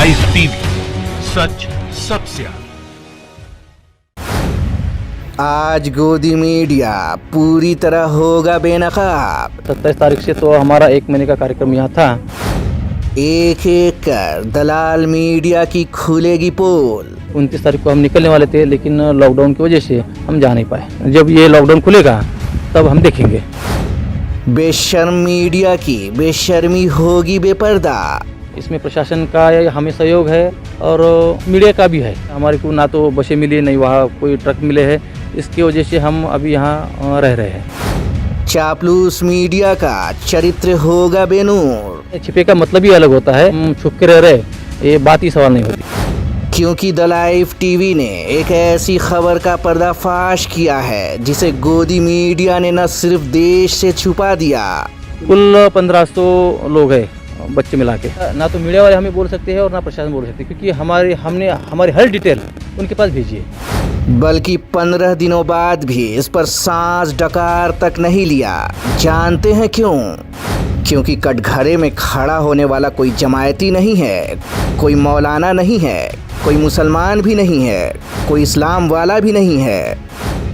Live TV, सच सबसे आगे। आज गोदी मीडिया पूरी तरह होगा बेनकाब। 27 तारीख से तो हमारा 1 महीने का कार्यक्रम यहाँ था। एक एक कर दलाल मीडिया की खुलेगी पोल। 29 तारीख को हम निकलने वाले थे, लेकिन लॉकडाउन की वजह से हम जा नहीं पाए। जब ये लॉकडाउन खुलेगा तब हम देखेंगे। बेशर्म मीडिया की बेशर्मी होगी बेपर्दा। इसमें प्रशासन का हमें सहयोग है और मीडिया का भी है। हमारे को ना तो बसें मिली, नहीं वहाँ कोई ट्रक मिले हैं। इसकी वजह से हम अभी यहाँ रह रहे हैं। चापलूस मीडिया का चरित्र होगा बेनूर। छिपे का मतलब ही अलग होता है। हम छुप के रह रहे, ये बात ही सवाल नहीं होती। क्योंकि द लाइव टीवी ने एक ऐसी खबर का पर्दाफाश किया है जिसे गोदी मीडिया ने न सिर्फ देश से छुपा दिया। कुल 1500 लोग हैं बच्चे मिला के। ना तो मीडिया वाले हमें बोल सकते हैं और ना प्रशासन बोल सकते, क्योंकि हमने हमारी हर डिटेल उनके पास भेजी है। बल्कि 15 दिनों बाद भी इस पर सांस डकार तक नहीं लिया। जानते हैं क्यों? क्योंकि कटघरे में खड़ा होने वाला कोई जमायती नहीं है, कोई मौलाना नहीं है, कोई मुसलमान भी नहीं है, कोई इस्लाम वाला भी नहीं है,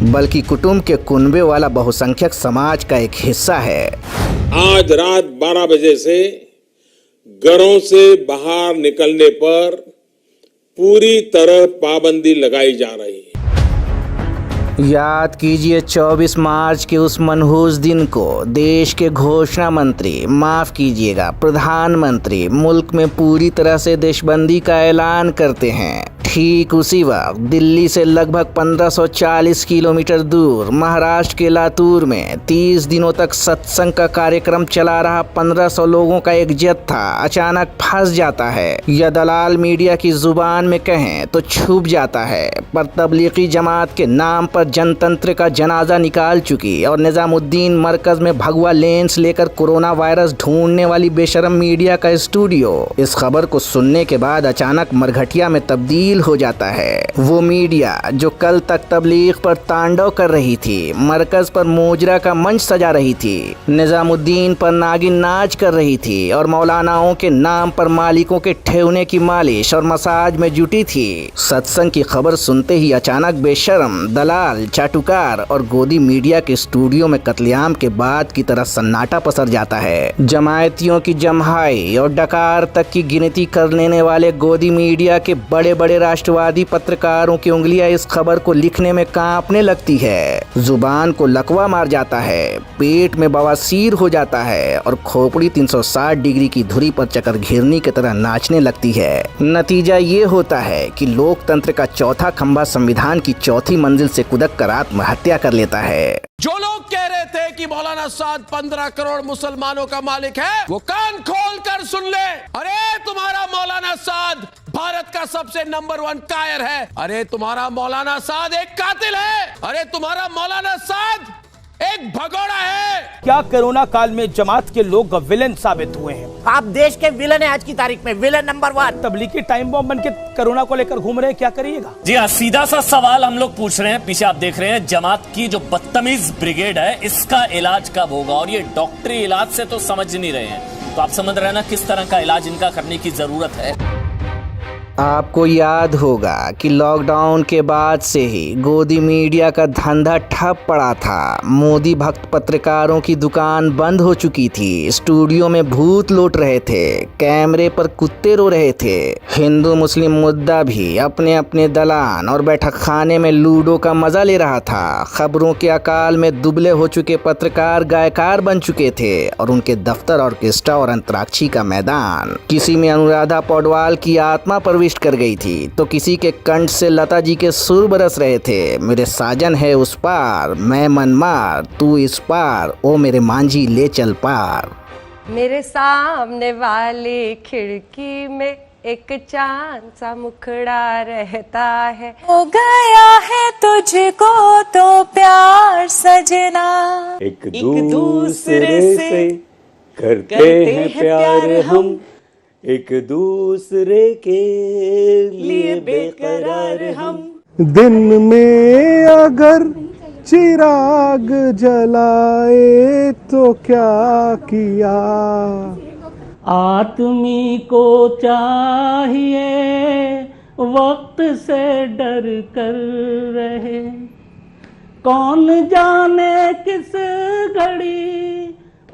बल्कि कुटुंब के कुनबे वाला बहुसंख्यक समाज का एक हिस्सा है। आज रात 12 बजे से घरों से बाहर निकलने पर पूरी तरह पाबंदी लगाई जा रही है। याद कीजिए 24 मार्च के उस मनहूस दिन को देश के घोषणा मंत्री, माफ कीजिएगा प्रधानमंत्री, मुल्क में पूरी तरह से देशबंदी का ऐलान करते हैं। ठीक उसी वक्त दिल्ली से लगभग 1540 किलोमीटर दूर महाराष्ट्र के लातूर में 30 दिनों तक सत्संग का कार्यक्रम चला रहा 1500 लोगों का एक जत्था अचानक फंस जाता है, या दलाल मीडिया की जुबान में कहें तो छूट जाता है। पर तबलीगी जमात के नाम पर जनतंत्र का जनाजा निकाल चुकी और निजामुद्दीन मरकज में भगवा लेंस लेकर कोरोना वायरस ढूंढने वाली बेशरम मीडिया का स्टूडियो इस खबर को सुनने के बाद अचानक मरघटिया में तब्दील हो जाता है। वो मीडिया जो कल तक तबलीग पर तांडव कर रही थी, मरकज पर मोजरा का मंच सजा रही थी, निजामुद्दीन पर नागिन नाच कर रही थी और मौलानाओं के नाम पर मालिकों के ठेवने की मालिश और मसाज में जुटी थी, सत्संग की खबर सुनते ही अचानक बेशरम, दलाल, चाटुकार और गोदी मीडिया के स्टूडियो में कत्लेआम के बाद की तरह सन्नाटा पसर जाता है। जमायतियों की जमहाई और डकार तक की गिनती कर लेने वाले गोदी मीडिया के बड़े बड़े राष्ट्रवादी पत्रकारों की उंगलियां इस खबर को लिखने में कांपने लगती है। जुबान को लकवा मार जाता है, पेट में बवासीर हो जाता है और खोपड़ी 360 डिग्री की धुरी पर चक्कर घिरनी की तरह नाचने लगती है। नतीजा ये होता है कि लोकतंत्र का चौथा खंभा संविधान की चौथी मंजिल से कूदक कर आत्महत्या कर लेता है। जो लोग कह रहे थे कि मौलाना साद 15 करोड़ मुसलमानों का मालिक है, वो कान खोल कर सुन ले। अरे तुम्हारा मौलाना साद भारत का सबसे नंबर 1 कायर है। अरे तुम्हारा मौलाना साद एक कातिल है। अरे तुम्हारा मौलाना साद एक भगोड़ा है। क्या कोरोना काल में जमात के लोग विलेन साबित हुए हैं? आप देश के विलन है, आज की तारीख में villain number 1। Tablighi time bomb बन के कोरोना को लेकर घूम रहे हैं, क्या करिएगा? जी हाँ, सीधा सा सवाल हम लोग पूछ रहे हैं। पीछे आप देख रहे हैं जमात की जो बदतमीज ब्रिगेड है, इसका इलाज कब होगा? और ये डॉक्टरी इलाज से तो समझ नहीं रहे हैं, तो आप समझ रहे हैं ना किस तरह का इलाज इनका करने की जरूरत है। आपको याद होगा कि लॉकडाउन के बाद से ही गोदी मीडिया का धंधा ठप पड़ा था। मोदी भक्त पत्रकारों की दुकान बंद हो चुकी थी, स्टूडियो में भूत लौट रहे थे, कैमरे पर कुत्ते रो रहे थे। हिंदू मुस्लिम मुद्दा भी अपने अपने दलान और बैठक खाने में लूडो का मजा ले रहा था। खबरों के अकाल में दुबले हो चुके पत्रकार गायकार बन चुके थे और उनके दफ्तर, ऑर्केस्ट्रा और अंतराक्षी का मैदान। किसी में अनुराधा पौडवाल की आत्मा प्रविष्ट कर गई थी तो किसी के कंठ से लता जी के सुर बरस रहे थे। मेरे साजन है उस पार, मैं मनमार, तू इस पार, ओ मेरे मांझी ले चल पार। मेरे सामने वाली खिड़की में एक चांद सा मुखड़ा रहता है। हो गया है तुझको तो प्यार सजना, एक दूसरे से करते हैं प्यार हम, एक दूसरे के लिए बेकरार हम। दिन में अगर चिराग जलाए तो क्या किया, आदमी को चाहिए वक्त से डर कर रहे, कौन जाने किस घड़ी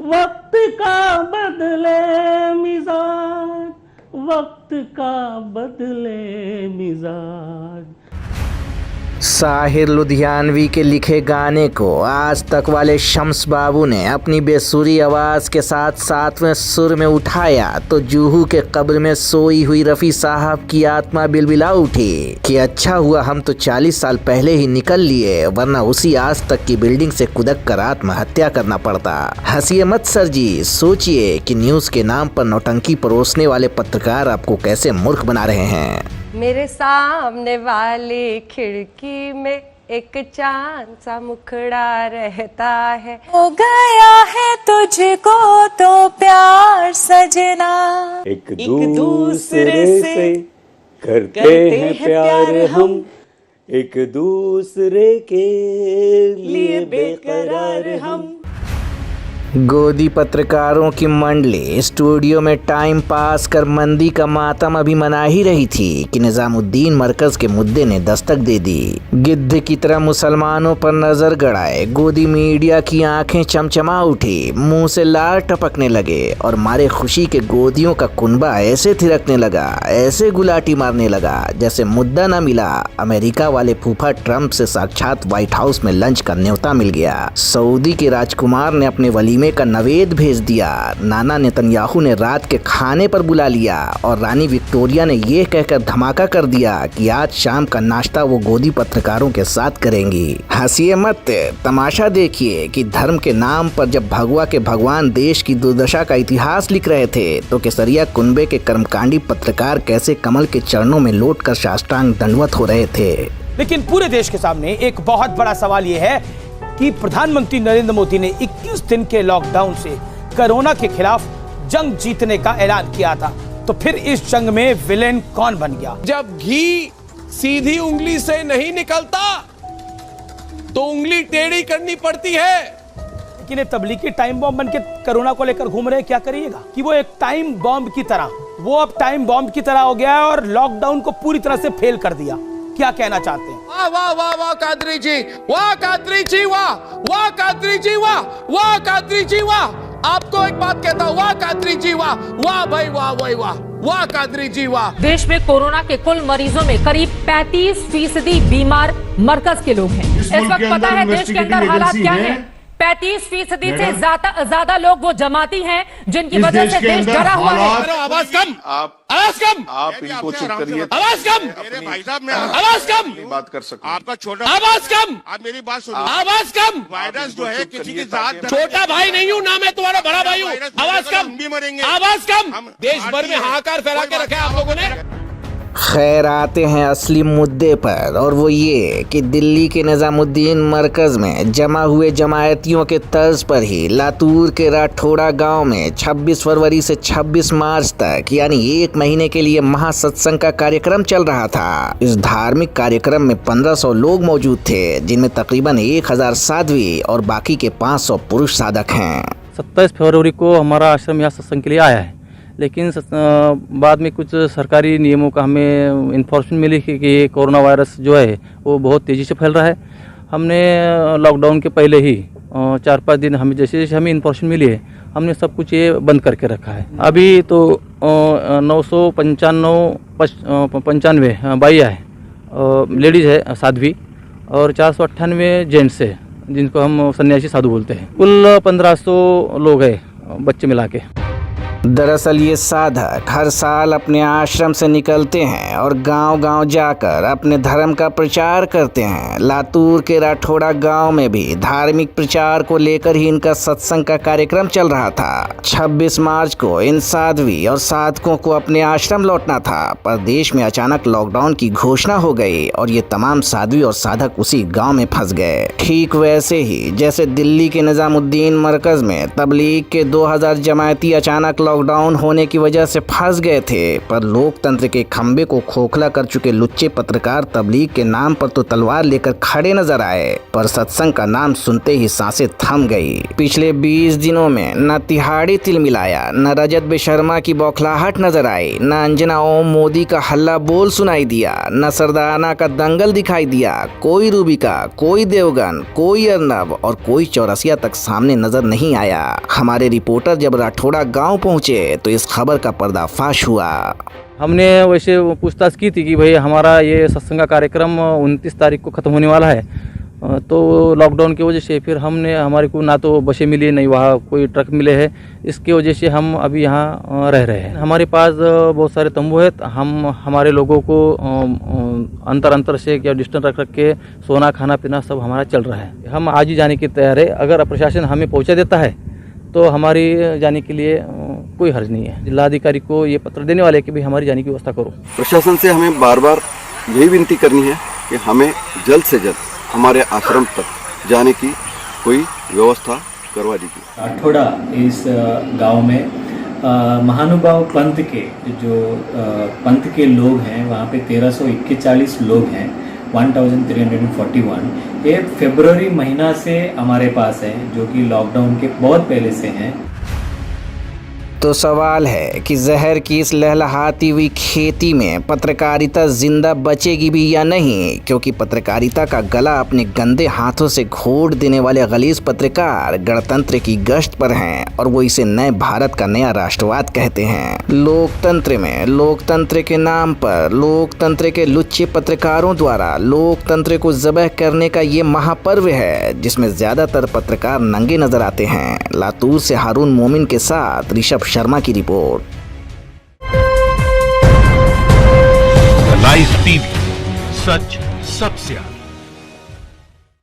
वक्त का बदले मिजाज, वक्त का बदले मिजाज। साहिर लुधियानवी के लिखे गाने को आज तक वाले शम्स बाबू ने अपनी बेसुरी आवाज़ के साथ सातवें सुर में उठाया तो जूहू के कब्र में सोई हुई रफ़ी साहब की आत्मा बिलबिला उठी कि अच्छा हुआ हम तो 40 साल पहले ही निकल लिए, वरना उसी आज तक की बिल्डिंग से कूदक कर आत्महत्या करना पड़ता। हंसिए मत सर जी, सोचिए कि न्यूज़ के नाम पर नौटंकी परोसने वाले पत्रकार आपको कैसे मूर्ख बना रहे हैं। मेरे सामने वाली खिड़की में एक चांद सा मुखड़ा रहता है। हो गया है तुझको तो प्यार सजना, एक दूसरे से करते हैं प्यार हम, एक दूसरे के लिए बेकरार हम। गोदी पत्रकारों की मंडली स्टूडियो में टाइम पास कर मंदी का मातम अभी मना ही रही थी कि निजामुद्दीन मरकज के मुद्दे ने दस्तक दे दी। गिद्ध की तरह मुसलमानों पर नजर गड़ाए गोदी मीडिया की आंखें चमचमा उठी, मुंह से लार टपकने लगे और मारे खुशी के गोदियों का कुनबा ऐसे थिरकने लगा, ऐसे गुलाटी मारने लगा जैसे मुद्दा न मिला। अमेरिका वाले फूफा ट्रंप से साक्षात व्हाइट हाउस में लंच का न्योता मिल गया। सऊदी के राजकुमार ने अपने वलीमे का नवेद भेज दिया। नाना नेतन्याहू ने रात के खाने पर बुला लिया और रानी विक्टोरिया ने यह कहकर धमाका कर दिया कि आज शाम का नाश्ता वो गोदी पत्रकारों के साथ करेंगी। हंसिए मत, तमाशा देखिए कि धर्म के नाम पर जब भगवा के भगवान देश की दुर्दशा का इतिहास लिख रहे थे तो केसरिया कुनबे के कर्मकांडी पत्रकार कैसे कमल के चरणों में लौटकर साष्टांग दंडवत हो रहे थे। लेकिन पूरे देश के सामने एक बहुत बड़ा सवाल यह है कि प्रधानमंत्री नरेंद्र मोदी ने 21 दिन के लॉकडाउन से कोरोना के खिलाफ जंग जीतने का ऐलान किया था, तो फिर इस जंग में विलेन कौन बन गया? जब घी सीधी उंगली से नहीं निकलता तो उंगली टेढ़ी करनी पड़ती है। लेकिन ये तबलीगी टाइम बॉम्ब बन के कोरोना को लेकर घूम रहे हैं, क्या करिएगा कि वो एक टाइम बॉम्ब की तरह, वो अब टाइम बॉम्ब की तरह हो गया है और लॉकडाउन को पूरी तरह से फेल कर दिया। क्या कहना चाहते हैं? वाह वाह वाह वाह कादरी जी, वाह कादरी जी, वाह वाह कादरी जी, वाह वाह कादरी जी, वाह। आपको एक बात कहता हूँ, वाह कादरी जी, वाह वाह भाई, वाह भाई, वाह वाह कादरी जी, वाह। देश में कोरोना के कुल मरीजों में करीब 35% बीमार मरकज के लोग हैं। इस वक्त पता है देश के अंदर हालात क्या है। 35% से ज्यादा लोग वो जमाती हैं जिनकी वजह से देश डरा हुआ है। आवाज कम, आवाज कम, आप इनको चुप करिए। आवाज कम, भाई साहब, मैं आवाज कम बात कर सकता हूं। आपका छोटा आवाज कम, आप मेरी बात सुनिए। आवाज कम। वायरस जो है किसी की जात, छोटा भाई नहीं हूँ ना, मैं तुम्हारा बड़ा भाई हूँ। आवाज कम, हम भी मरेंगे। आवाज कम। देश भर में हाहाकार फैला के रखा है आप लोगों ने। खैर, आते हैं असली मुद्दे पर, और वो ये कि दिल्ली के निजामुद्दीन मरकज में जमा हुए जमायतियों के तर्ज पर ही लातूर के राठौड़ा गांव में 26 फरवरी से 26 मार्च तक यानी 1 महीने के लिए महासत्संग का कार्यक्रम चल रहा था। इस धार्मिक कार्यक्रम में 1500 लोग मौजूद थे, जिनमें तकरीबन 1000 साध्वी और बाकी के 500 पुरुष साधक हैं। 27 फरवरी को हमारा आश्रम यहाँ सत्संग के लिए आया है, लेकिन बाद में कुछ सरकारी नियमों का हमें इन्फॉर्मेशन मिली कि कोरोना वायरस जो है वो बहुत तेज़ी से फैल रहा है। हमने लॉकडाउन के पहले ही 4-5 दिन हमें जैसे हमें इन्फॉर्मेशन मिली है, हमने सब कुछ ये बंद करके रखा है। अभी तो 995 बाइया है, लेडीज़ है साध्वी, और 498 जेंट्स है जिनको हम सन्यासी साधु बोलते हैं। कुल 1500 लोग हैं बच्चे मिला के। दरअसल ये साधक हर साल अपने आश्रम से निकलते हैं और गांव-गांव जाकर अपने धर्म का प्रचार करते हैं। लातूर के राठौड़ा गांव में भी धार्मिक प्रचार को लेकर ही इनका सत्संग का कार्यक्रम चल रहा था। 26 मार्च को इन साध्वी और साधकों को अपने आश्रम लौटना था, पर देश में अचानक लॉकडाउन की घोषणा हो गई और ये तमाम साध्वी और साधक उसी गाँव में फंस गए। ठीक वैसे ही जैसे दिल्ली के निजामुद्दीन मरकज में तबलीग के 2000 जमायती अचानक लॉकडाउन होने की वजह से फंस गए थे, पर लोकतंत्र के खंबे को खोखला कर चुके लुच्चे पत्रकार तबलीग के नाम पर तो तलवार लेकर खड़े नजर आए, पर सत्संग का नाम सुनते ही सांसें थम गई। पिछले 20 दिनों में न तिहाड़ी तिलमिलाया, न रजत बेशर्मा की बौखलाहट नजर आई, न अंजना ओम मोदी का हल्ला बोल सुनाई दिया, न सरदाना का दंगल दिखाई दिया। कोई रूबिका, कोई देवगन, कोई अर्नब और कोई चौरसिया तक सामने नजर नहीं आया। हमारे रिपोर्टर जब राठौड़ा गांव पहुंचे तो इस खबर का पर्दाफाश हुआ। हमने वैसे पूछताछ की थी कि भाई हमारा ये सत्संग का कार्यक्रम 29 तारीख को ख़त्म होने वाला है, तो लॉकडाउन की वजह से फिर हमारे को ना तो बसें मिली, नहीं वहाँ कोई ट्रक मिले हैं। इसकी वजह से हम अभी यहाँ रह रहे हैं। हमारे पास बहुत सारे तंबू है, हम हमारे लोगों को अंतर से या डिस्टेंस रख के सोना खाना पीना सब हमारा चल रहा है। हम आज ही जाने की तैयार है। अगर प्रशासन हमें पहुँचा देता है तो हमारी जाने के लिए कोई हर्ज नहीं है। जिलाधिकारी को ये पत्र देने वाले कि भाई हमारी जाने की व्यवस्था करो। प्रशासन से हमें बार बार यही विनती करनी है कि हमें जल्द से जल्द हमारे आश्रम तक जाने की कोई व्यवस्था करवा दीजिए। राठौड़ा इस गांव में महानुभाव पंथ के जो पंथ के लोग हैं, वहाँ पे 1341 लोग हैं, 1341। ये फरवरी महीना से हमारे पास है, जो कि लॉकडाउन के बहुत पहले से हैं। तो सवाल है कि जहर की इस लहलहाती हुई खेती में पत्रकारिता जिंदा बचेगी भी या नहीं, क्योंकि पत्रकारिता का गला अपने गंदे हाथों से घोट देने वाले गलीज पत्रकार गणतंत्र की गश्त पर हैं और वो इसे नए भारत का नया राष्ट्रवाद कहते हैं। लोकतंत्र में लोकतंत्र के नाम पर लोकतंत्र के लुच्चे पत्रकारों द्वारा लोकतंत्र को ज़बह करने का ये महापर्व है, जिसमें ज्यादातर पत्रकार नंगे नजर आते हैं। लातूर से हारून मोमिन के साथ ऋषभ शर्मा की रिपोर्ट। लाइव टीवी, सच सबसे आगे।